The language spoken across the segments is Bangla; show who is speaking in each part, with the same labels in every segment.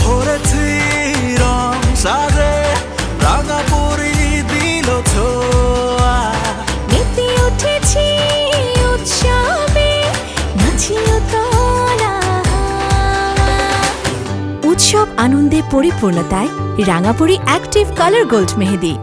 Speaker 1: ভরেছি রং সাজে রাঙা পরি দিল ছোঁয়া
Speaker 2: মেতে উঠেছি উৎসবে নাচিও তোলা উৎসব আনন্দে পরিপূর্ণতায় রাঙাপুরি অ্যাক্টিভ কালার গোল্ড মেহেদি।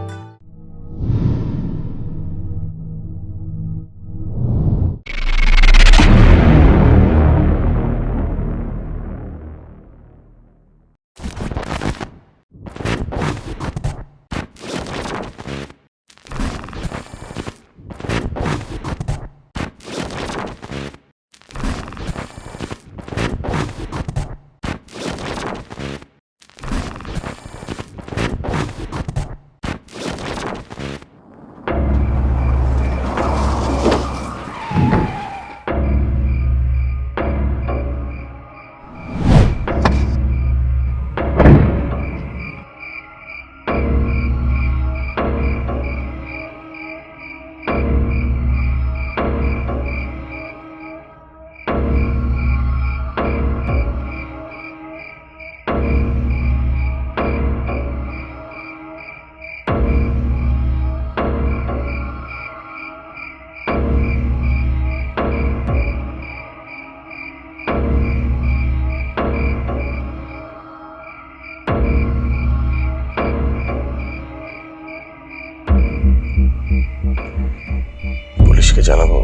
Speaker 3: পুলিশকে জানাবো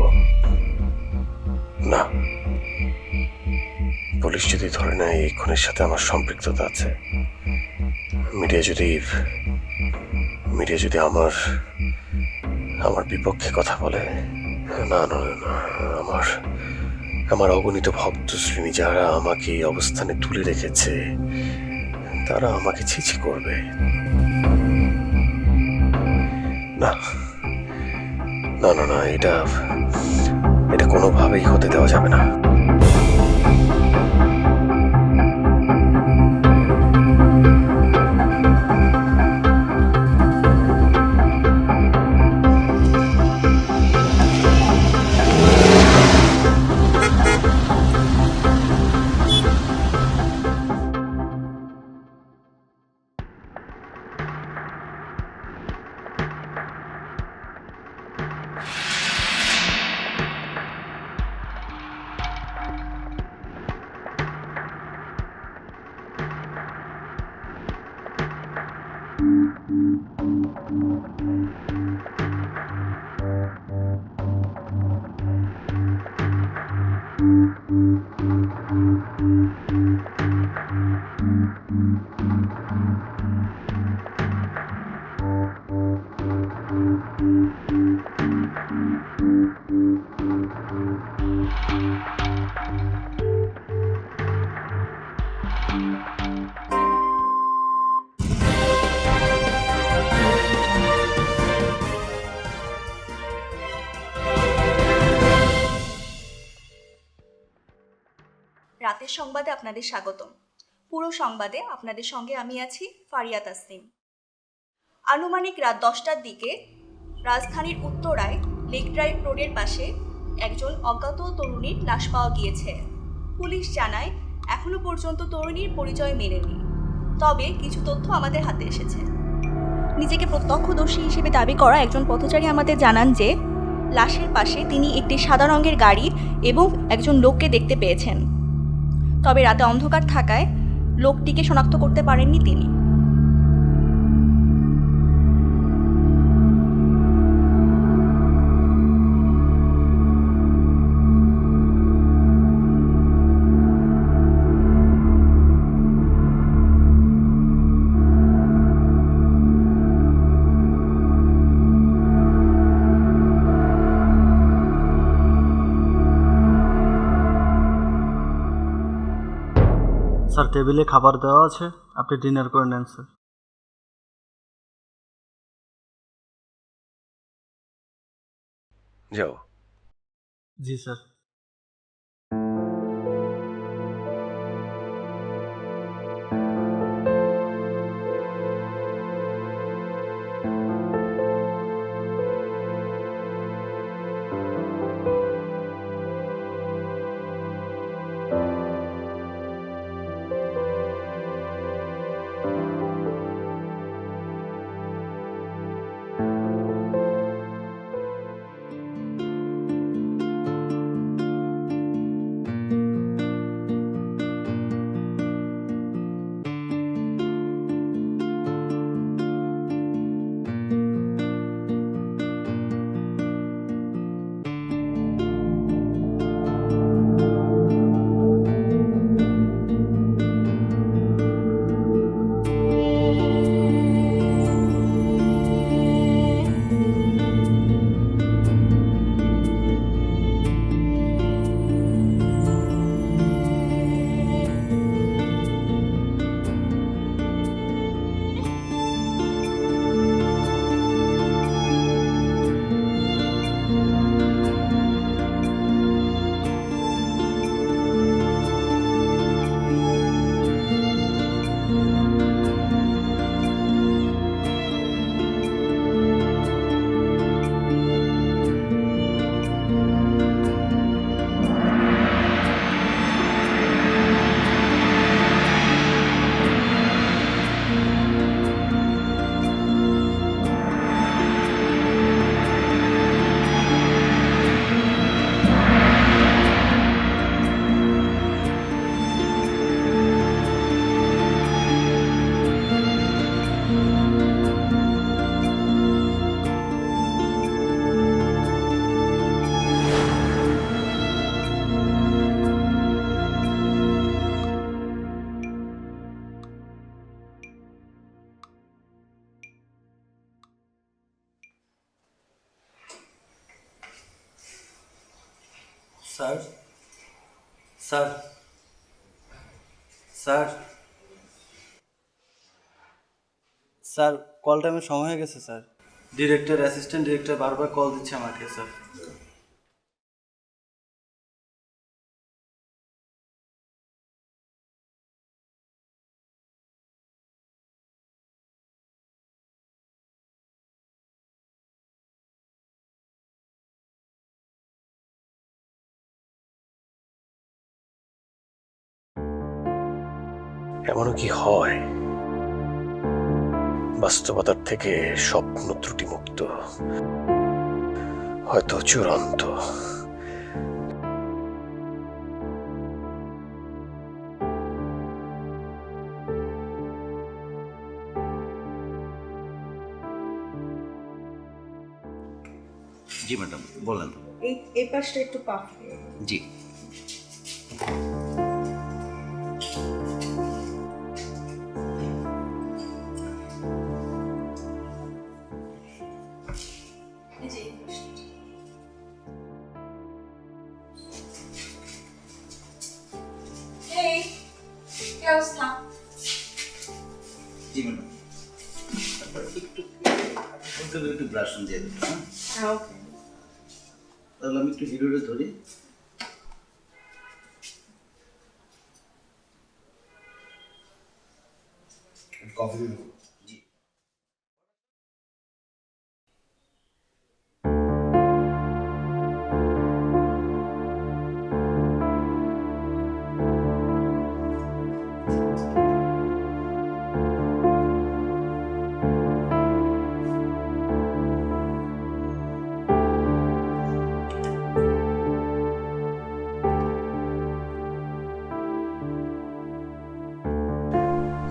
Speaker 3: না? পুলিশ যদি ধরে নেয় এই খুনের সাথে আমার সম্পৃক্ততা আছে, মিডিয়া যদি আমার বিপক্ষে কথা বলে, না না না, আমার অগণিত ভক্ত শ্রেণী যারা আমাকে এই অবস্থানে তুলে রেখেছে তারা আমাকে ছিছি করবে। না না না না, এটা কোনোভাবেই হতে দেওয়া যাবে না।
Speaker 4: রাতের সংবাদে আপনাদের স্বাগতম। পুরো সংবাদে আপনাদের সঙ্গে আমি আছি ফারিয়া তাসনিম। আনুমানিক রাত 10টার দিকে রাজধানীর উত্তরায় লেক ড্রাইভ রোডের পাশে একজন অজ্ঞাত তরুণীর লাশ পাওয়া গিয়েছে। পুলিশ জানায় এখনো পর্যন্ত তরুণীর পরিচয় মেলেনি, তবে কিছু তথ্য আমাদের হাতে এসেছে। নিজেকে প্রত্যক্ষদর্শী হিসেবে দাবি করা একজন পথচারী আমাদের জানান যে লাশের পাশে তিনি একটি সাদা রঙের গাড়ি এবং একজন লোককে দেখতে পেয়েছেন, তবে রাতে অন্ধকার থাকায় লোকটিকে শনাক্ত করতে পারেননি তিনি।
Speaker 5: স্যার, টেবিলে খাবার দেওয়া আছে, আপনি ডিনার করে নেন স্যার।
Speaker 3: যাও।
Speaker 5: জি sir. Sir sir sir call টাইমের সময় হয়ে গেছে স্যার। ডিরেক্টর অ্যাসিস্ট্যান্ট ডিরেক্টর বারবার কল দিচ্ছে আমাকে স্যার।
Speaker 3: এমনও কি হয় বাস্তবতার থেকে স্বপ্ন ত্রুটিমুক্ত, হয়তো চূড়ান্ত।
Speaker 6: জি ম্যাডাম বলেন।
Speaker 4: এই পাশটা একটু পাক
Speaker 6: জি জি ম্যাডাম। তারপর একটু ব্রাশ দিয়ে দেবেন। হ্যাঁ তাহলে আমি একটু ভিডিওটা ধরি। কফি দিন। জি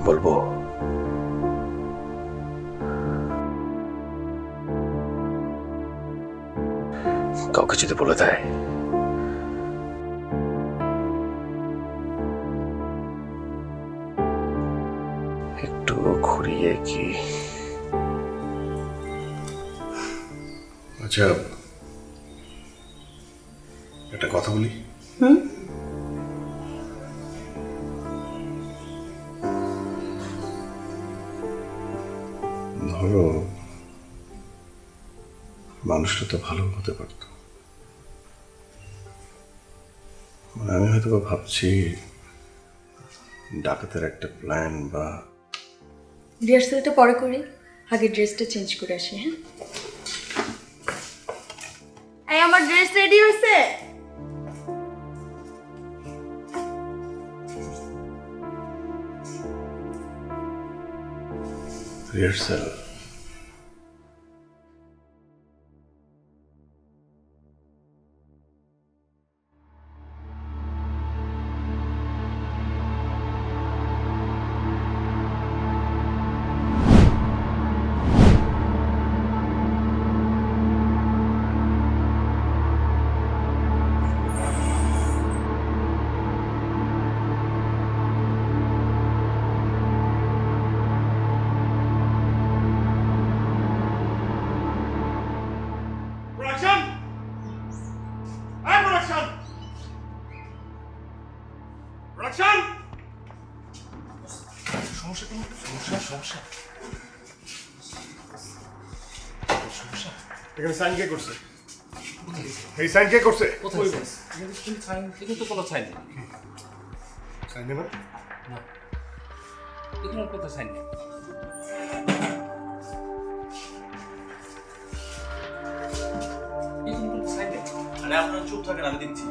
Speaker 3: বলবো কাউকে যদি বলে দেয় একটু ঘুরিয়ে কি।
Speaker 7: আচ্ছা একটা কথা বলি। ধরো মানুষটা তো ভালো হতে পারতো, মানে আমি হয়তো বা ভাবছি ডাকাতের একটা প্ল্যান বা।
Speaker 8: রিহার্সালটা পরে করি, আগে ড্রেসটা চেঞ্জ করে আসি। হ্যাঁ এই আমার ড্রেস রেডি হয়েছে?
Speaker 7: রিহার্সাল
Speaker 9: এখানে সাইন কে করছে? এই সাইন কে করছে?
Speaker 10: কিন্তু কোনো সাইন নেই।
Speaker 9: সাইন দেবেন?
Speaker 10: এখানে কোথাও সাইন নেই। এখানে কোনো সাইন নেই।
Speaker 5: আরে আপনারা চুপ থাকেন, আমি দেখছি।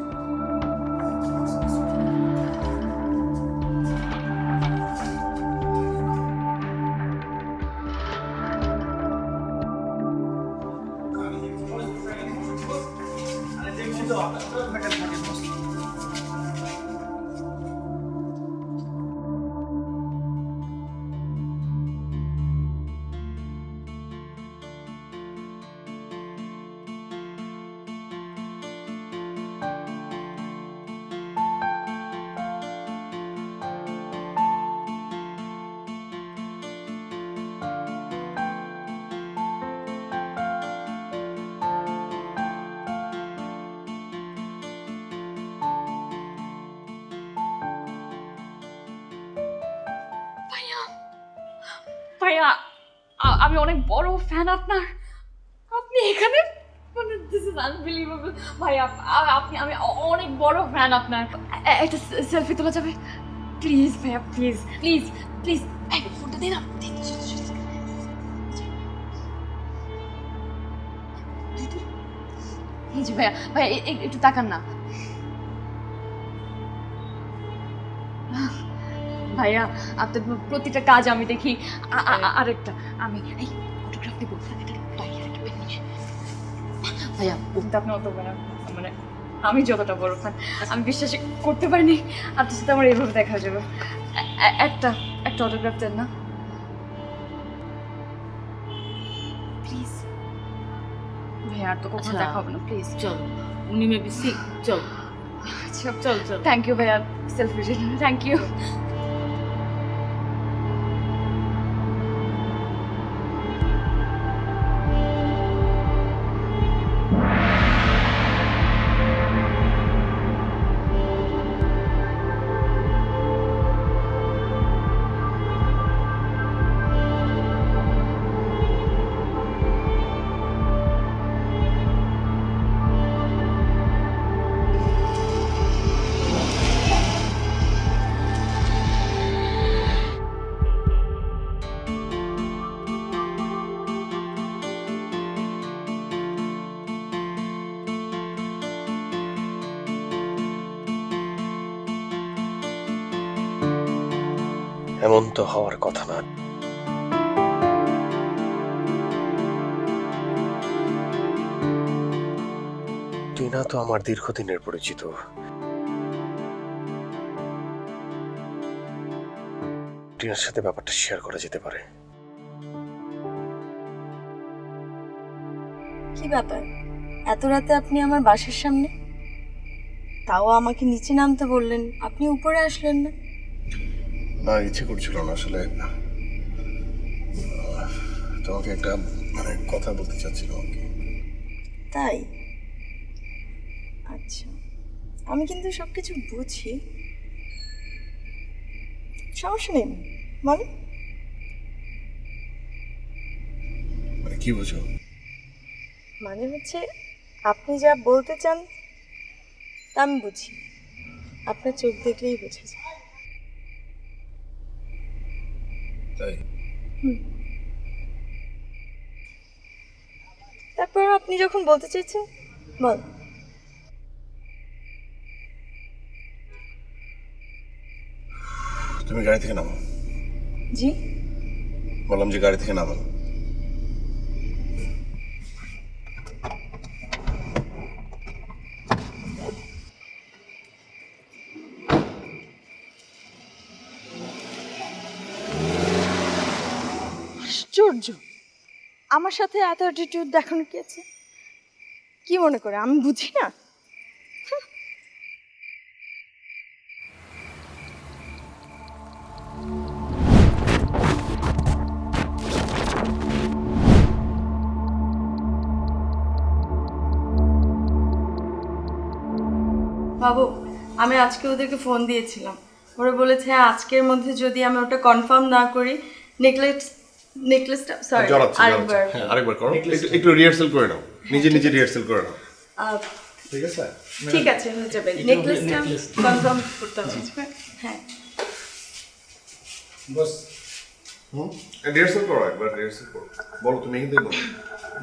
Speaker 8: ভাইয়া ভাইয়া আমি অনেক বড় ফ্যান আপনার। আপনি এখানে, মানে দিস ইজ আনবিলিভেবল ভাইয়া। আপনি, আমি অনেক বড় ফ্যান আপনার। একটা সেলফি তোলা যাবে প্লিজ ভাইয়া, প্লিজ প্লিজ প্লিজ। ফোনটা দিন না। এই যে ভাইয়া, ভাইয়া একটু তাকান না ভাইয়া, আপনার প্রতিটা কাজ আমি দেখি। আরেকটা, আমি এই ফটোগ্রাফ দিব। ভাইয়া ওটা আপনি অত বড়, মানে আমি যতটা বড় ফ্যান, আমি বিশ্বাস করতে পারিনি আপনার সাথে আমার এইভাবে দেখা যাবে। একটা অটোগ্রাফ দেন না প্লিজ ভাইয়া। আর তো কখনো দেখা হবে না, প্লিজ।
Speaker 11: চল, উনি মেবি সিক। চল
Speaker 8: আচ্ছা চল চল। থ্যাংক ইউ ভাইয়া, সেলফি জন্য থ্যাংক ইউ।
Speaker 3: এমন তো হওয়ার কথা না। টিনা তো আমার দীর্ঘদিনের পরিচিত। টিনার সাথে ব্যাপারটা শেয়ার করা যেতে পারে।
Speaker 8: কি ব্যাপার, এত রাতে আপনি আমার বাসার সামনে? তাও আমাকে নিচে নামতে বললেন, আপনি উপরে আসলেন না?
Speaker 7: না, ইচ্ছে করছিল না আসলে। তোমাকে একটা কথা বলতে চাচ্ছিলাম আর কি।
Speaker 8: তাই? আচ্ছা, আমি কিন্তু সব কিছু বুঝি, সমস্যা নেই, বলো।
Speaker 7: মানে কি বুঝো?
Speaker 8: মানে হচ্ছে আপনি যা বলতে চান তা আমি বুঝি, আপনার চোখ দেখলেই বোঝা যায়।
Speaker 7: তাই?
Speaker 8: তারপর আপনি যখন বলতে চাইছেন বল।
Speaker 7: তুমি গাড়ি থেকে নামো।
Speaker 8: জি?
Speaker 7: বললাম যে গাড়ি থেকে নামো।
Speaker 8: আশ্চর্য, আমার সাথে এত অ্যাটিটিউড দেখানো কি আছে? কি মনে করে আমি বুঝি না? বাবু, আমি আজকে ওদেরকে ফোন দিয়েছিলাম। ওরা বলেছে আজকের মধ্যে যদি আমি ওটা কনফার্ম না করি, নেকলেসটা সরি আরেকবার।
Speaker 7: হ্যাঁ, আরেকবার করো। একটু রিহার্সাল করে নাও, নিজে নিজে রিহার্সাল করে নাও। ঠিক আছে?
Speaker 8: ঠিক আছে, হয়ে যাবে। নেকলেসটা কনফার্ম করতে হবে। হ্যাঁ
Speaker 10: বস
Speaker 7: রিহার্সাল করো, একবার রিহার্সাল করো। বলো, তুমি এখান থেকে বলো।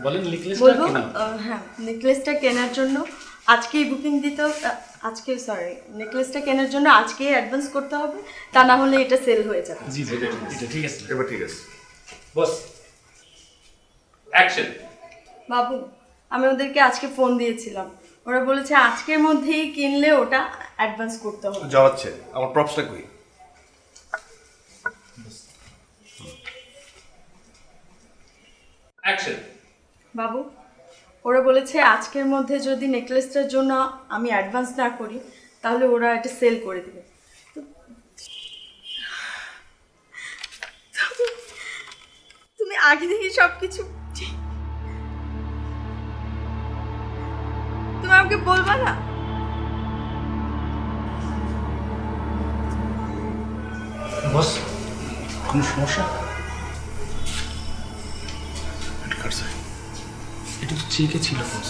Speaker 10: বলেন নেকলেসটা
Speaker 8: বলবো।
Speaker 10: কেনা।
Speaker 8: হ্যাঁ, নেকলেসটা কেনার জন্য আজকেই বুকিং দিতে, আজকে সরি, নেকলেসটা কেনার জন্য আজকেই অ্যাডভান্স করতে হবে, তা না হলে এটা সেল হয়ে যাবে।
Speaker 10: জি জি, এটা ঠিক আছে।
Speaker 7: এবার ঠিক আছে।
Speaker 10: বস অ্যাকশন।
Speaker 8: বাবু, আমি ওদেরকে আজকে ফোন দিয়েছিলাম, ওরা বলেছে আজকের মধ্যেই কিনলে ওটা অ্যাডভান্স করতে হবে।
Speaker 7: যাওয়াচ্ছে, আমার প্রপসটা কই?
Speaker 10: অ্যাকশন।
Speaker 8: বাবু, ওরা বলেছে আজকের মধ্যে যদি নেকলেসটার জন্য আমি অ্যাডভান্স না করি তাহলে ওরা এটা সেল করে দেবে। তুমি আগে থেকে সব কিছু, তুমি আমাকে বলবা না?
Speaker 10: বস
Speaker 6: কোনো সমস্যা?
Speaker 7: এটা কাটছে।
Speaker 10: এটা তো চেকে ছিল বস।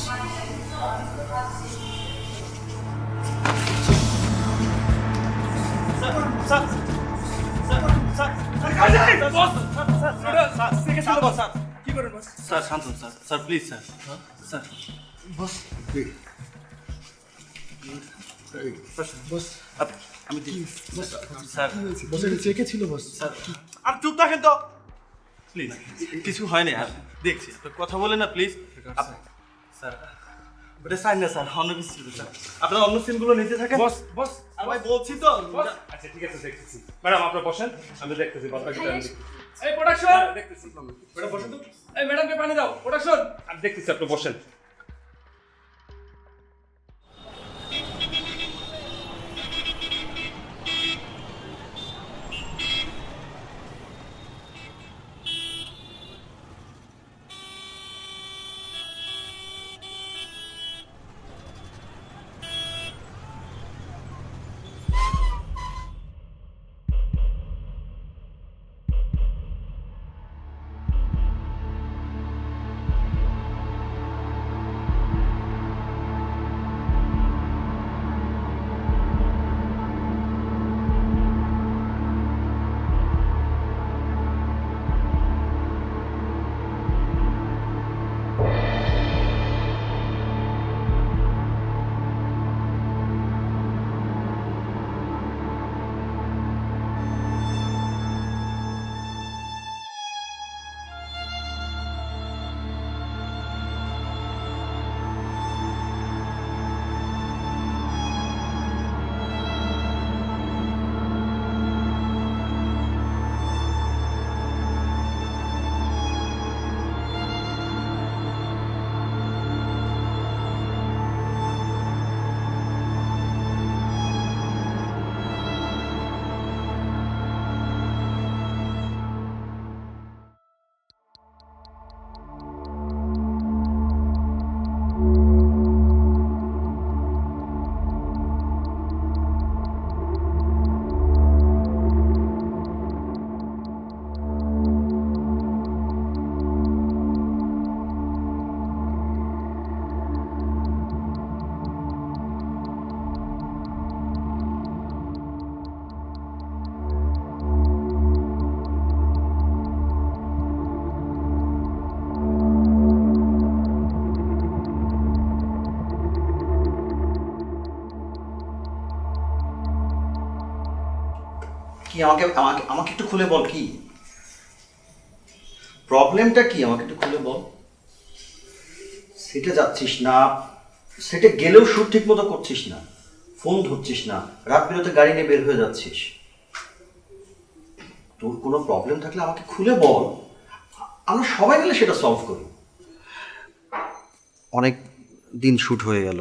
Speaker 5: স্যার শান্ত sir, sir please sir, sir আমি স্যার
Speaker 10: বস এটা চেকে ছিল বস।
Speaker 5: স্যার আর চুপ থাকেন তো প্লিজ, কিছু হয়নি আর দেখছি আপনি কথা বলেন না প্লিজ। স্যার ওটা সাইন না স্যার, অন্য কিছু ছিল স্যার, আপনার অন্য সিনগুলো নিতে থাকেন।
Speaker 10: বস বস
Speaker 5: আর ভাই বলছি তো।
Speaker 10: আচ্ছা ঠিক আছে দেখতেছি। ম্যাডাম আপনারা বসেন, আমি দেখতেছি বাদবাকিটা আমি দেখতেছি। এই প্রোডাকশন দেখতেছি। ম্যাডাম বসেন তো। এই ম্যাডামকে পানি দাও। প্রোডাকশন আমি দেখতেছি, আপনি বসেন।
Speaker 6: কি আমাকে আমাকে আমাকে একটু খুলে বল, কি প্রবলেমটা কি আমাকে একটু খুলে বল। সেটে যাচ্ছিস না, সেটে গেলেও শুট ঠিক মতো করছিস না, ফোন ধরছিস না, রাত বিরতে গাড়ি নিয়ে বের হয়ে যাচ্ছিস। তোর কোনো প্রবলেম থাকলে আমাকে খুলে বল, আমরা সবাই মিলে সেটা সলভ করি। অনেক দিন শুট হয়ে গেল,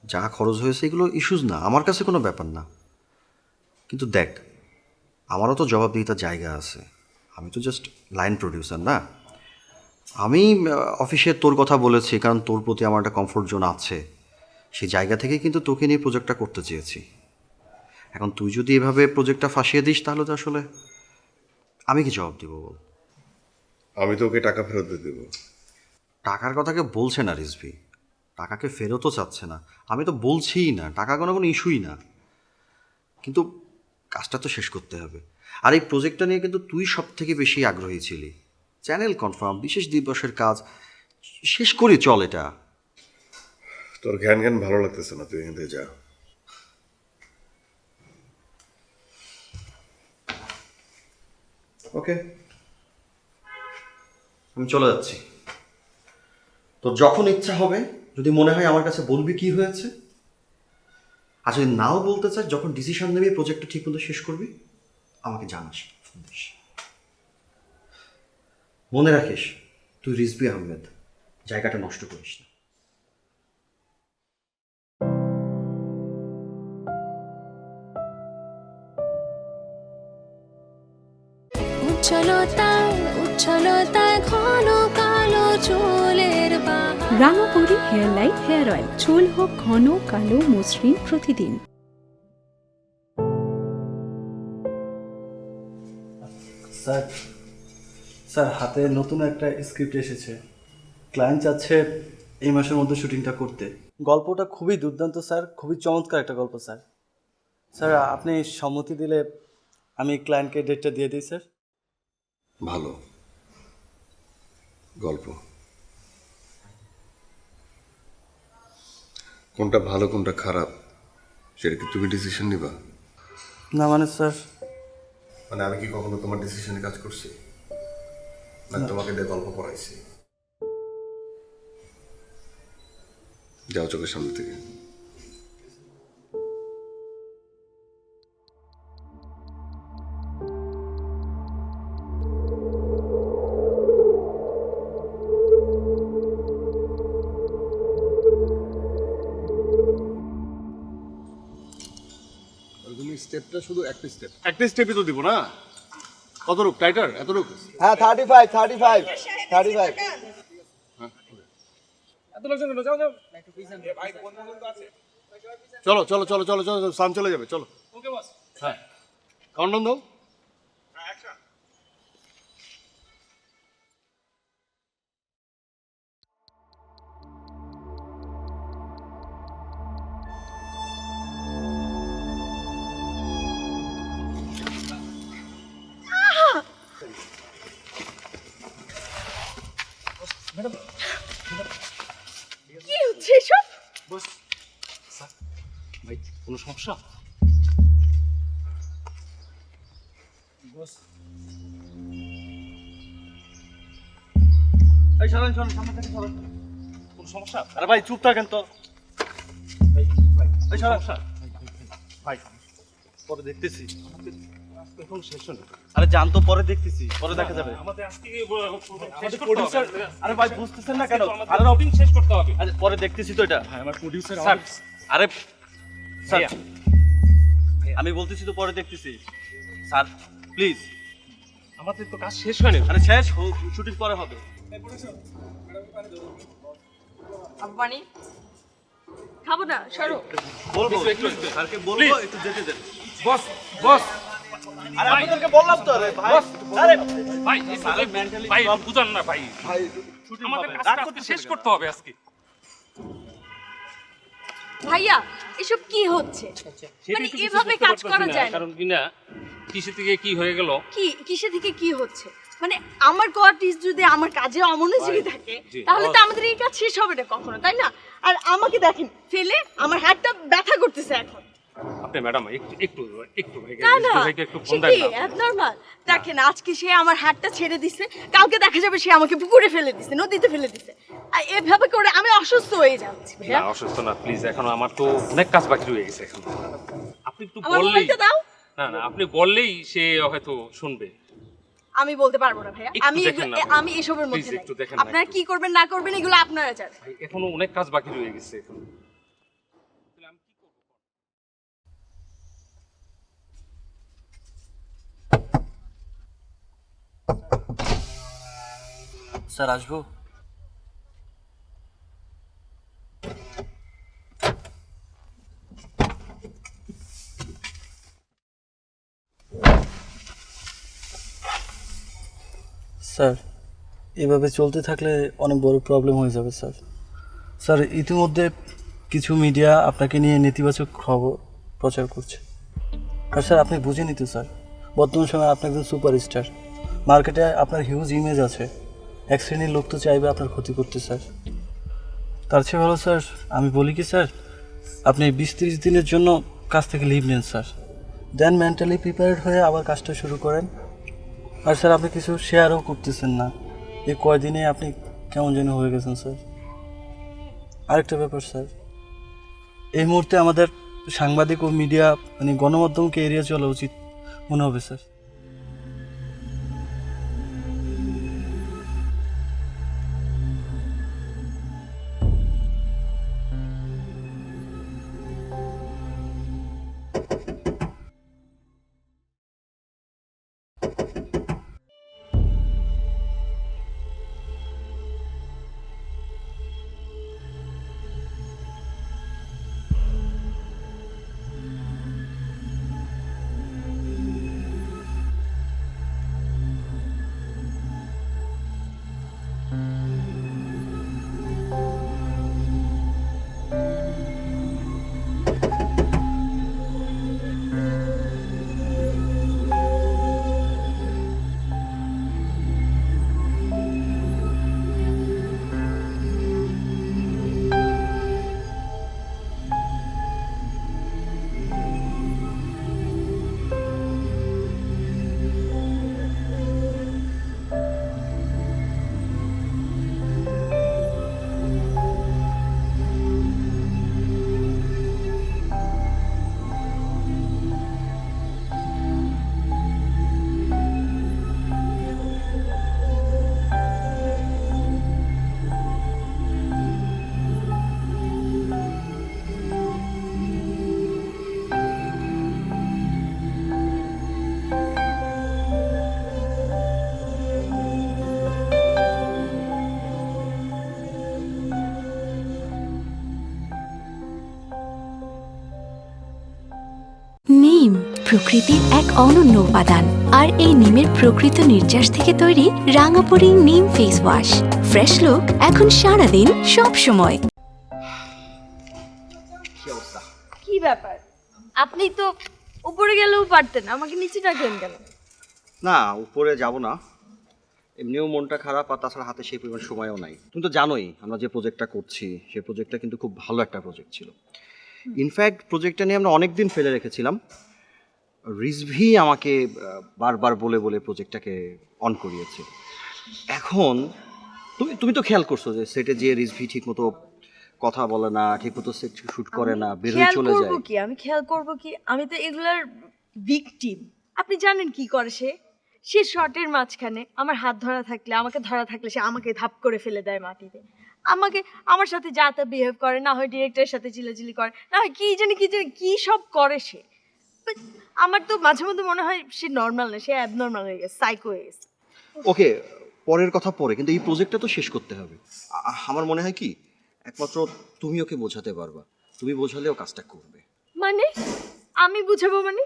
Speaker 6: যা খরচ হয়েছে এগুলো ইস্যুস না, আমার কাছে কোনো ব্যাপার না। কিন্তু দেখ, আমারও তো জবাবদিহিতার জায়গা আছে, আমি তো জাস্ট লাইন প্রডিউসার না। আমি অফিসে তোর কথা বলেছি কারণ তোর প্রতি আমার একটা কমফোর্ট জোন আছে, সেই জায়গা থেকে কিন্তু তোকে নিয়ে প্রজেক্টটা করতে চেয়েছি। এখন তুই যদি এভাবে প্রজেক্টটা ফাঁসিয়ে দিস তাহলে তো আসলে আমি কি জবাব দিব বল।
Speaker 7: আমি তো ওকে টাকা ফেরত দিয়ে দেবো।
Speaker 6: টাকার কথাকে বলছে না রিজভি, টাকাকে ফেরতও চাচ্ছে না, আমি তো বলছিই না, টাকা কোনো ইস্যুই না, কিন্তু কাজটা তো শেষ করতে হবে। আর এই প্রজেক্টটা নিয়ে কিন্তু তুই সব থেকে বেশি আগ্রহী ছিলি। চ্যানেল কনফার্ম, বিশেষ দিবসের কাজ শেষ করি, চল এটা।
Speaker 7: তোর জ্ঞান জ্ঞান ভালো লাগতেছে না, তুই এখান থেকে যা।
Speaker 6: ওকে, আমি চলে যাচ্ছি। তোর যখন ইচ্ছা হবে, যদি মনে হয় আমার কাছে বলবি কি হয়েছে, আর যদি নাও বলতে চাস, যখন ডিসিশন নেবি প্রজেক্টটা ঠিক মতো শেষ করবি, আমাকে জানাস, ফোন দিস। মনে রাখিস, তুই রিজভি আহমেদ, জায়গাটা নষ্ট করিস না।
Speaker 2: উচ্ছলতা উচ্ছলতা ঘন কালো চুলের রাঙাপুরি হেয়ার লাইট হেয়ার অয়েল, চুল হোক ঘন কালো মসৃণ প্রতিদিন।
Speaker 5: স্যার স্যার হাতে নতুন একটা স্ক্রিপ্ট এসেছে, ক্লায়েন্ট চাচ্ছে এই মাসের মধ্যে শুটিংটা করতে। গল্পটা খুবই দুর্দান্ত স্যার, খুবই চমৎকার একটা গল্প স্যার। স্যার আপনি সম্মতি দিলে আমি ক্লায়েন্টকে ডেটটা দিয়ে দিই স্যার।
Speaker 3: ভালো গল্প, কোনটা ভালো কোনটা খারাপ সেটা কি তুমি ডিসিশন নিবা?
Speaker 5: না মানে স্যার,
Speaker 3: মানে আমি কি কখনো তোমার ডিসিশনে কাজ করছি, না তোমাকে দিয়ে গল্প পড়াইছি? যাও চোখের সামনে থেকে।
Speaker 9: তুমি স্টেপটা শুধু একটা স্টেপই তো দিব না। কত রূপ টাইটার, এত রূপ?
Speaker 5: হ্যাঁ 35
Speaker 10: এত লোকজন কেন? যাও যাও।
Speaker 9: চলো চলো চলো চলো চলো সাম চলে যাবে, চলো।
Speaker 10: ওকে বস।
Speaker 9: হ্যাঁ কাউন্টডাউন দাও।
Speaker 8: কি হচ্ছে এসব?
Speaker 10: ভাই কোনো সমস্যা?
Speaker 5: এই সরেন সরেন, সামনে থেকে সরেন।
Speaker 10: কোনো সমস্যা?
Speaker 5: আরে ভাই চুপ থাকেন তো। এই সরেন। ভাই পরে দেখতেছি,
Speaker 10: এখন শেষ হলো।
Speaker 5: আরে জান তো পরে দেখতেছি, পরে দেখা যাবে।
Speaker 10: আমাদের আজকে
Speaker 5: আমাদের প্রোডিউসার, আরে ভাই বুঝতেছেন না কেন?
Speaker 10: আরে রবিং শেষ করতে হবে।
Speaker 5: আরে পরে দেখতেছি তো এটা।
Speaker 10: ভাই আমার প্রোডিউসার স্যার,
Speaker 5: আরে স্যার
Speaker 10: ভাইয়া।
Speaker 5: আমি বলতেছি তো পরে দেখতেছি। Sir please.
Speaker 10: আমাদের তো কাজ শেষ হয়নি।
Speaker 5: আরে শেষ হোক, শুটিং পরে হবে।
Speaker 8: আব্বানি খাবো না, সরো।
Speaker 5: বলবো
Speaker 10: একটু
Speaker 5: স্যারকে বলবো একটু যেতে দেন।
Speaker 10: বস বস
Speaker 5: আরে আপনাদেরকে বললাম তো রে ভাই। আরে
Speaker 10: ভাই
Speaker 5: স্যার মেন্টালি
Speaker 10: ভাই বুঝান না ভাই।
Speaker 5: ভাই শুটিং
Speaker 10: আমাদের
Speaker 5: হবে,
Speaker 10: কাজটা আজকে শেষ করতে হবে আজকে।
Speaker 8: ভাইয়া এসব কি হচ্ছে? মানে এভাবে কাজ করা যায় না।
Speaker 10: কারণ কিনা কিসে থেকে কি হয়ে গেল?
Speaker 8: কি কিসে থেকে কি হচ্ছে? মানে আমার কোয়ার্টিস্ট যদি আমার কাজে অমনোযোগী থাকে তাহলে তো আমাদের এই কাজ শেষ হবে না কখনো, তাই না? আর আমাকে দেখেন ফেলে আমার হাতটা ব্যথা করতেছে এখন।
Speaker 10: আপনি ম্যাডাম একটু একটু একটু ভাইকে
Speaker 8: না না,
Speaker 10: ভাইকে একটু
Speaker 8: সে
Speaker 10: ফোন
Speaker 8: কি
Speaker 10: দেন না।
Speaker 8: অ্যাবনর্মাল? দেখেন আজকে সে আমার হাতটা ছেড়ে দিছে, কালকে দেখা যাবে সে আমাকে পুকুরে ফেলে দিছে, নদীতে ফেলে দিছে। আর এভাবে করে আমি অসুস্থ হয়ে যাচ্ছি
Speaker 10: না
Speaker 8: ভাইয়া।
Speaker 10: অসুস্থ না প্লিজ, এখন আমার তো অনেক কাজ বাকি রয়ে গেছে এখন। আপনি একটু
Speaker 8: আমার
Speaker 10: বললেই,
Speaker 8: মোবাইলটা দাও।
Speaker 10: না না আপনি বললেই সে হয়তো শুনবে।
Speaker 8: আমি বলতে পারবো না ভাইয়া,
Speaker 10: একটু
Speaker 8: আমি
Speaker 10: দেখেন না।
Speaker 8: আমি এসবের মধ্যে
Speaker 10: Please,
Speaker 8: নাই।
Speaker 10: একটু দেখেন না।
Speaker 8: আপনারা কি করবেন না করবেন এগুলো আপনারা জানেন।
Speaker 10: ভাই এখনো অনেক কাজ বাকি রয়ে গেছে এখন। তাহলে আমি কি করব?
Speaker 5: স্যার আসবো? স্যার এভাবে চলতে থাকলে অনেক বড় প্রবলেম হয়ে যাবে স্যার। স্যার ইতিমধ্যে কিছু মিডিয়া আপনাকে নিয়ে নেতিবাচক খবর প্রচার করছে। আর স্যার আপনি বুঝেনি তো স্যার, বর্তমান সময়ে আপনি একজন সুপারস্টার, মার্কেটে আপনার হিউজ ইমেজ আছে। এক শ্রেণীর লোক তো চাইবে আপনার ক্ষতি করতে স্যার। তার চেয়ে ভালো স্যার আমি বলি কি স্যার, আপনি 20-30 দিনের জন্য কাজ থেকে লিভ নেন স্যার, দেন মেন্টালি প্রিপেয়ার্ড হয়ে আবার কাজটা শুরু করেন। আর স্যার আপনি কিছু শেয়ারও করতেছেন না, এই কয়দিনে আপনি কেমন যেন হয়ে গেছেন স্যার। আরেকটা ব্যাপার স্যার, এই মুহূর্তে আমাদের সাংবাদিক ও মিডিয়া মানে গণমাধ্যমকে এড়িয়ে চলা উচিত মনে হবে স্যার।
Speaker 2: প্রকৃতির এক অনন্য উপাদান, আর এই নিমের প্রকৃত নির্যাস থেকে তৈরি রাঙাপরি নিম ফেস ওয়াশ। ফ্রেশ লুক এখন সারাদিন সব সময়।
Speaker 8: কি ব্যাপার, আপনি তো উপরে গেলেও পারতেন, আমাকে নিচে রাখলেন কেন?
Speaker 6: না, উপরে যাব না, এমনিও মনটা খারাপ, আর তাছাড়া হাতে সেই পরিমাণ সময়ও নাই। তুমি তো জানোই আমরা যে প্রজেক্টটা করছি সেই প্রজেক্টটা কিন্তু খুব ভালো একটা প্রজেক্ট ছিল। ইনফ্যাক্ট প্রজেক্টটা নিয়ে আমরা অনেক দিন ফেলে রেখেছিলাম। রিজভি আমাকে বারবার বলে বলে প্রজেক্টটাকে অন করিয়েছে। এখন তুমি তো খেয়াল করছো যে সেটে যে রিজভি ঠিকমতো কথা বলে না, ঠিকমতো সেট শুট করে না, বেরিয়ে চলে যায়।
Speaker 8: আমি খেয়াল করব কি? আমি তো এগুলার ভিকটিম। আপনি জানেন কি করে সে শটের মাঝখানে আমার হাত ধরা থাকলে, আমাকে ধরা থাকলে সে আমাকে ধাপ করে ফেলে দেয় মাটিতে। আমার সাথে যা তা বিহেভ করে, না হয় ডিরেক্টরের সাথে চিলাচিলি করে, না হয় কি জানি কি সব করে সে। But আমার তো মাঝে মধ্যে মনে হয় সে নর্মাল না, সে অ্যাবনর্মাল হয়ে গেছে, সাইকো হয়ে গেছে।
Speaker 6: ওকে, পরের কথা পরে, কিন্তু এই প্রজেক্টটা তো শেষ করতে হবে। আমার মনে হয় কি একমাত্র তুমি ওকে বোঝাতে পারবা, তুমি বোঝালেও কাজটা করবে।
Speaker 8: মানে আমি বুঝাবো মানে?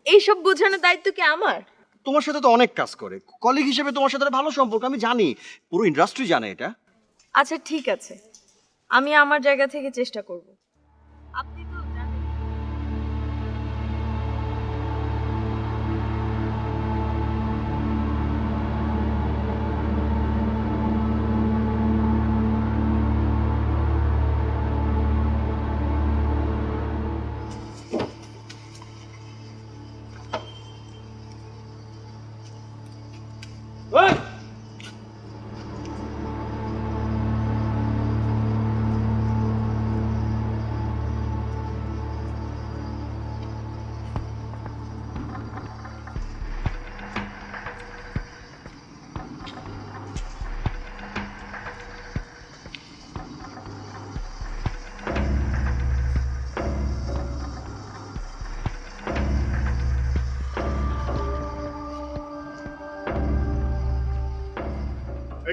Speaker 8: এইসব বোঝানোর দায়িত্ব কি আমার?
Speaker 6: তোমার সাথে তো অনেক কাজ করে, কলিগ হিসেবে তোমার সাথে ভালো সম্পর্ক, আমি জানি, পুরো ইন্ডাস্ট্রি জানে এটা।
Speaker 8: আচ্ছা ঠিক আছে, আমি আমার জায়গা থেকে চেষ্টা করব। আপনি তো জানেন।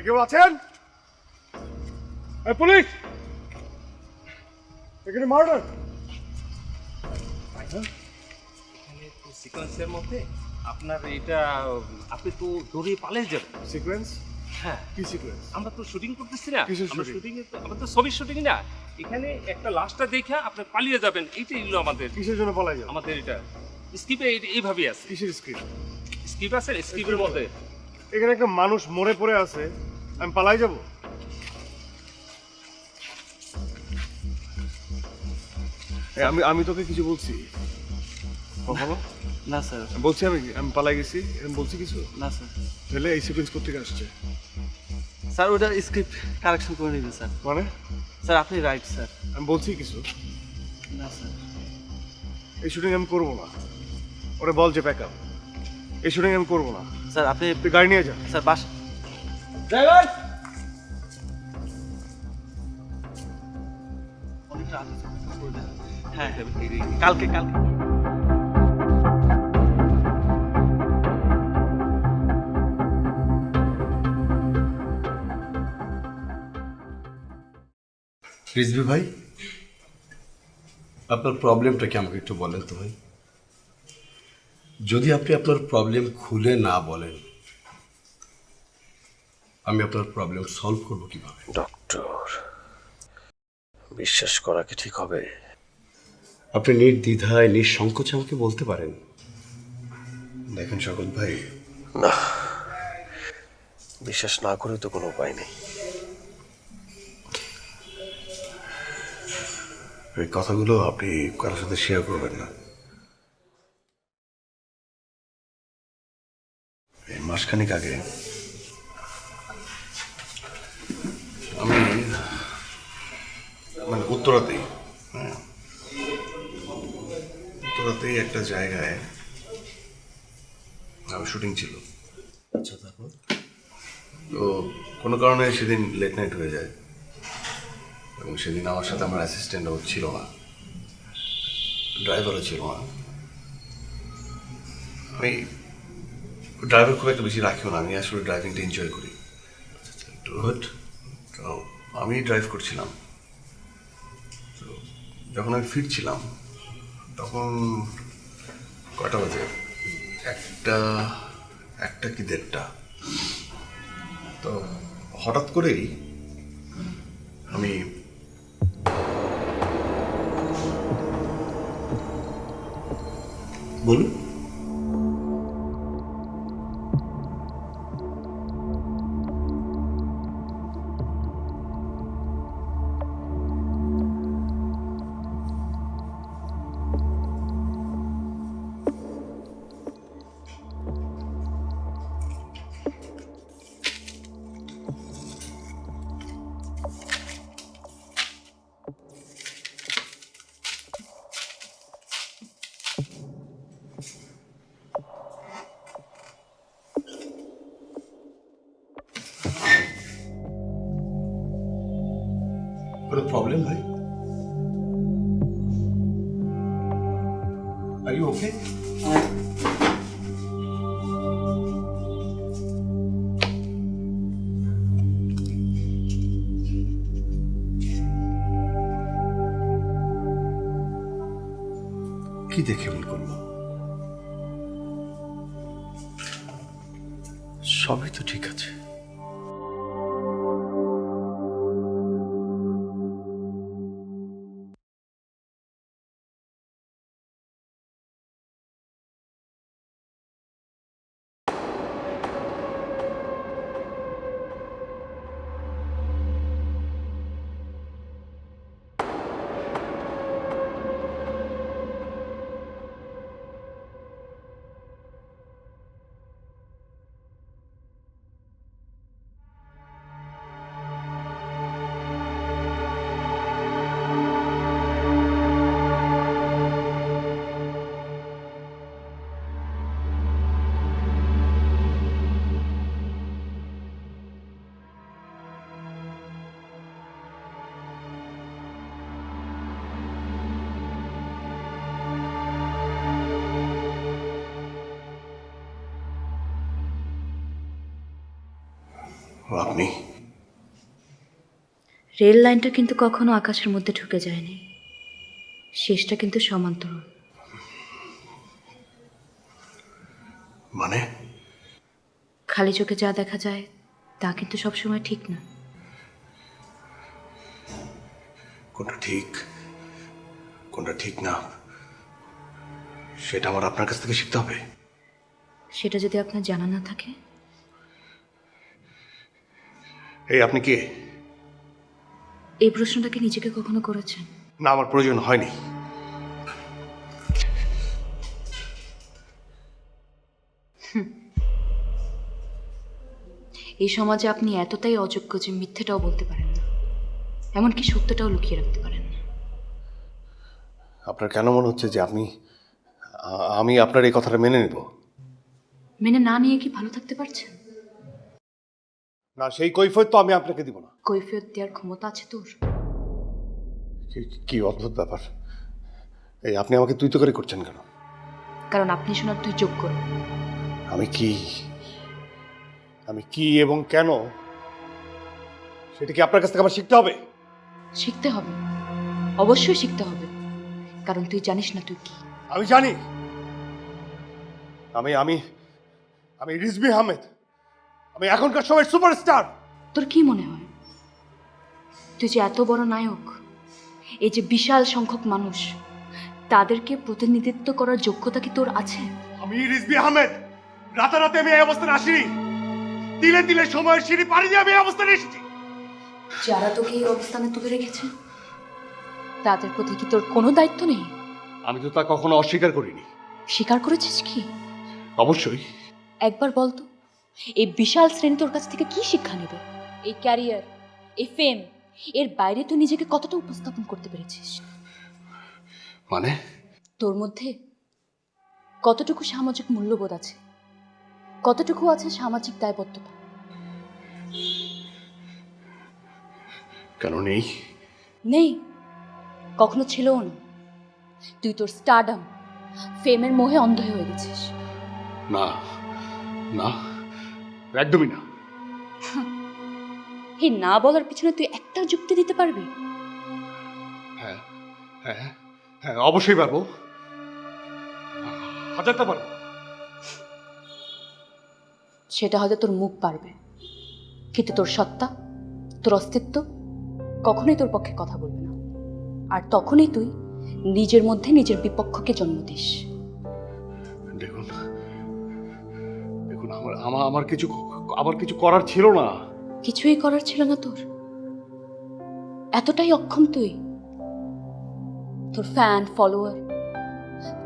Speaker 9: কেউ আছেন? পুলিশ, এখানে মার্ডার।
Speaker 10: সিকোয়েন্সের মধ্যে আপনার এটা, আপনি তো দৌড়িয়ে পালিয়ে যাবেন।
Speaker 9: সিকোয়েন্স?
Speaker 10: হ্যাঁ।
Speaker 9: কি সিকোয়েন্স?
Speaker 10: আমরা তো শুটিং করতেছি না,
Speaker 9: কিসের
Speaker 10: আমরা
Speaker 9: shooting?
Speaker 10: শুটিং এ আমরা তো ছবির শুটিং না, এখানে একটা লাশটা দেখে আপনি পালিয়ে যাবেন, এইটাই হলো আমাদের।
Speaker 9: কিসের জন্য পালাই যাও?
Speaker 10: আমাদের এটা স্কিপে এইভাবেই আছে।
Speaker 9: কিসের স্ক্রিপ্ট?
Speaker 10: স্কিপ আছে, স্কিপের মধ্যে
Speaker 9: এখানে একটা মানুষ মরে পড়ে আছে, আমি পালাই যাব? আমি তোকে কিছু বলছি কখনো?
Speaker 5: না স্যার।
Speaker 9: বলছি আমি পালাই গেছি আমি বলছি কিছু?
Speaker 5: না স্যার।
Speaker 9: তাহলে এই সিকোয়েন্স করতে আসছে?
Speaker 5: স্যার ওটা স্ক্রিপ্ট কারেকশন করে নেবে স্যার।
Speaker 9: মানে?
Speaker 5: স্যার আপনি রাইট স্যার।
Speaker 9: আমি বলছি কিছু?
Speaker 5: না স্যার।
Speaker 9: এই শুটিং আমি করবো না, ওরা বল যে প্যাক আপ, এই শুটিং আমি করবো না।
Speaker 5: স্যার আপনি
Speaker 9: তুই গাড়ি নিয়ে যা।
Speaker 5: Sir bus
Speaker 9: driver!
Speaker 5: হ্যাঁ কালকে
Speaker 3: রিজভি ভাই, আপনার প্রবলেমটা কি আমাকে একটু বলেন তো ভাই। যদি আপনি আপনার প্রবলেম খুলে না বলেন, আমি আপনার প্রবলেম সলভ করব কিভাবে? ডক্টর, বিশ্বাস করা কি ঠিক হবে? আপনি নির্দ্বিধায় নিঃসংকোচে আমাকে বলতে পারেন। দেখেন স্বাগত ভাই, না, বিশ্বাস না করে তো কোনো উপায় নেই। এই কথাগুলো আপনি কারোর সাথে শেয়ার করবেন না। এই মাসখানেক আগে আমি উত্তরাতেই একটা জায়গায় আমার শুটিং ছিল। আচ্ছা, তারপর তো কোনো কারণে সেদিন লেট নাইট হয়ে যায়, এবং সেদিন আমার সাথে আমার অ্যাসিস্ট্যান্টও ছিল না, ড্রাইভারও ছিল না। আমি ড্রাইভার খুব একটা বেশি রাখিও না, আমি আসলে ড্রাইভিংটা এনজয় করি। তো আমি ড্রাইভ করছিলাম, তো যখন আমি ফিরছিলাম তখন
Speaker 7: কটা বাজে? একটা একটা কি দেড়টা। তো হঠাৎ করেই আমি বলুন। কোনো প্রবলেম ভাই? Are you okay? কি দেখে ভুল করলো?
Speaker 3: সবই তো ঠিক আছে। আপনি
Speaker 11: রেল লাইনটা কিন্তু কখনো আকাশের মধ্যে ঢুকে যায়নি, শেষটা কিন্তু সমান্তরাল।
Speaker 3: মানে?
Speaker 11: খালি চোখে যা দেখা যায় তা কিন্তু সবসময় ঠিক না।
Speaker 3: কোনটা ঠিক কোনটা ঠিক না সেটা আমার আপনার কাছ থেকে শিখতে হবে।
Speaker 11: সেটা যদি আপনার জানা না থাকে?
Speaker 3: এই আপনি কে?
Speaker 11: এই প্রশ্নটা কি নিজেকে কখনো করেছেন?
Speaker 3: না, আমার প্রয়োজন হয়নি।
Speaker 11: এই সমাজে আপনি এতটাই অযোগ্য যে মিথ্যেটাও বলতে পারেন না, এমনকি সত্যটাও লুকিয়ে রাখতে পারেন না।
Speaker 3: আপনার কেন মনে হচ্ছে যে আমি আপনার এই কথাটা মেনে নেব?
Speaker 11: মেনে না নিয়ে কি ভালো থাকতে পারছেন?
Speaker 3: না, সেই কৈফিয়ত তো আমি আপনাকে দিব না।
Speaker 11: কৈফিয়ত দেওয়ার ক্ষমতা আছে তোর?
Speaker 3: কি অদ্ভুত ব্যাপার! এই আপনি আমাকে তুই তো করে করছেন কেন?
Speaker 11: কারণ আপনি শোনার তুই যোগ্য না।
Speaker 3: আমি কি এবং কেন সেটা কি আপনার কাছ থেকে আমার শিখতে হবে?
Speaker 11: শিখতে হবে, অবশ্যই শিখতে হবে, কারণ তুই জানিস না তুই কি।
Speaker 3: আমি জানি। আমি রিজভী আহমেদ। আমি এখনকার সময়ের সুপারস্টার।
Speaker 11: তোর কি মনে হয় তুই যে এত বড় নায়ক, এই যে বিশাল সংখ্যক মানুষ, তাদেরকে প্রতিনিধিত্ব করার যোগ্যতা কি তোর আছে?
Speaker 3: আমি রিজভী আহমেদ। রাতারাতি আমি এই অবস্থানে আসিনি। তিলে তিলে সময়ের সিঁড়ি পাড়ি দিয়ে আমি এই অবস্থানে এসেছি।
Speaker 11: যারা তোকে এই অবস্থানে তুলে রেখেছে তাদের প্রতি কি তোর কোনো দায়িত্ব নেই?
Speaker 3: আমি তো তা কখনো অস্বীকার করিনি।
Speaker 11: স্বীকার করেছিস কি?
Speaker 3: অবশ্যই।
Speaker 11: একবার বলতো, এই বিশাল শ্রেণী তোর কাছ থেকে কি শিক্ষা নেবে? এই ক্যারিয়ার, এই ফেম, এর বাইরে তুই নিজেকে কতটা উপস্থাপন করতে পেরেছিস?
Speaker 3: মানে?
Speaker 11: তোর মধ্যে কতটুকু সামাজিক মূল্যবোধ আছে, কতটুকু আছে সামাজিক দায়বদ্ধতা?
Speaker 3: কেন নেই?
Speaker 11: নেই, কখনো ছিলও না। তুই তোর স্টারডম, ফেমের মোহে অন্ধ হয়ে গেছিস।
Speaker 3: না না, একদমই না।
Speaker 11: এই না বলার পিছনে তুই একটা যুক্তি দিতে পারবি?
Speaker 3: হ্যাঁ হ্যাঁ হ্যাঁ, অবশ্যই পারবো।
Speaker 9: হাজারটা পারবো।
Speaker 11: সেটা হয়তো তোর মুখ পারবে, কিন্তু তোর সত্তা, তোর অস্তিত্ব কখনোই তোর পক্ষে কথা বলবে না। আর তখনই তুই নিজের মধ্যে নিজের বিপক্ষকে জন্ম দিস।
Speaker 9: দেখুন আমার কিছু করার ছিল না।
Speaker 11: কিছুই করার ছিল না তোর? এতটাই অক্ষম তুই? তোর ফ্যান ফলোয়ার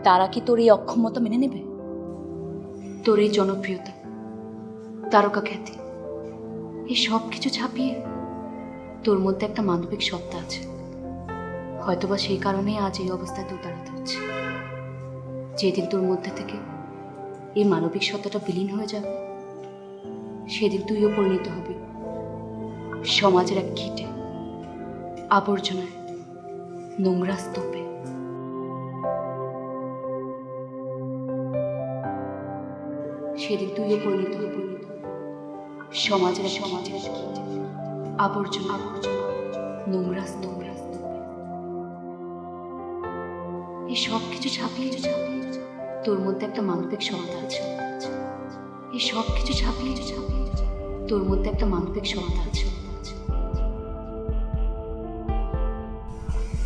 Speaker 11: তারা কি তোর এই অক্ষমতা মেনে নেবে? তোর এই জনপ্রিয়তা, তারকা খ্যাতি, এই সব কিছু ছাপিয়ে তোর মধ্যে একটা মানবিক সত্তা আছে। হয়তোবা সেই কারণেই আজ এই অবস্থায় তোর দাঁড়াতে হচ্ছে। যেদিন তোর মধ্যে থেকে এই মানবিক সত্তাটা বিলীন হয়ে যাবে, সেদিন তুইও পরিণত হবি সমাজের এক কীটে, আবর্জনায়, নোংরা স্তূপে। সেদিন তুইও পরিণত হবি সমাজের কীটে, আবর্জনা, নোংরা স্তূপে। এই সব কিছু ছাপিয়ে তোর মধ্যে একটা মানবিক সত্তা আছে। এই সব কিছু ছাপিয়ে তোর মধ্যে একটা মানবিক সত্তা আছে।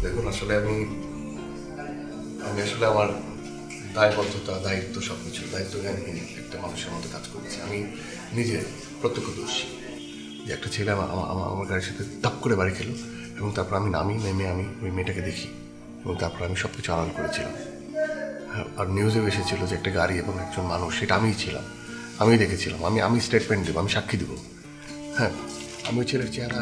Speaker 3: দেখুন, আসলে আমি আসলে আমার দায়বদ্ধতা, দায়িত্ব, সবকিছু দায়িত্ব জ্ঞানহীন একটা মানুষের মধ্যে কাজ করছি। আমি নিজে প্রত্যক্ষদর্শী যে একটা ছেলে আমার গাড়ির সাথে টাপ করে বাড়ি খেলো, এবং তারপর আমি নেমে আমি ওই মেয়েটাকে দেখি, এবং তারপর আমি সব কিছু আড়াল করেছিলাম। আর নিউজেও এসেছিল যে একটা গাড়ি এবং একজন মানুষ, সেটা আমিই ছিলাম, আমিই দেখেছিলাম। আমি স্টেটমেন্ট দেবো, আমি সাক্ষী দেবো। হ্যাঁ, আমি ওই ছেলের চেহারা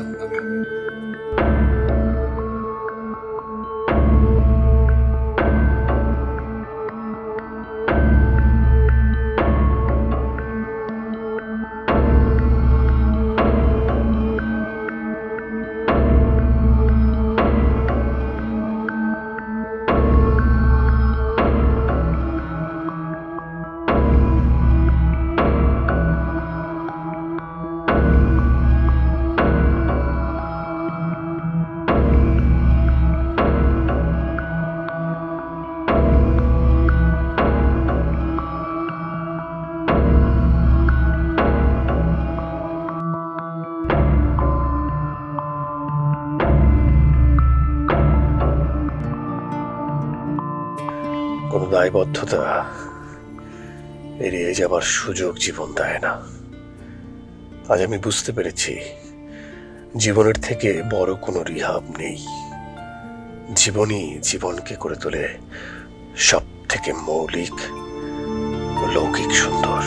Speaker 3: কোনো দায়বদ্ধতা এড়িয়ে যাবার সুযোগ জীবন দেয় না। আজ আমি বুঝতে পেরেছি, জীবনের থেকে বড় কোনো রিহাব নেই। জীবনই জীবনকে করে তোলে সব থেকে মৌলিক ও লৌকিক সুন্দর।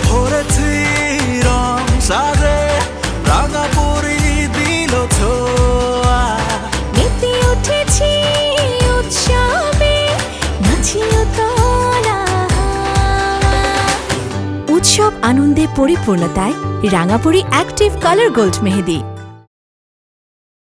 Speaker 1: ভরেছি রং সাজে, রাঙা পরি দিল ছোঁয়া,
Speaker 2: মেতে উঠেছি উৎসবে, নাচিও তোলা। উৎসব আনন্দে পরিপূর্ণতায় রাঙাপুরি অ্যাক্টিভ কালার গোল্ড মেহেদি।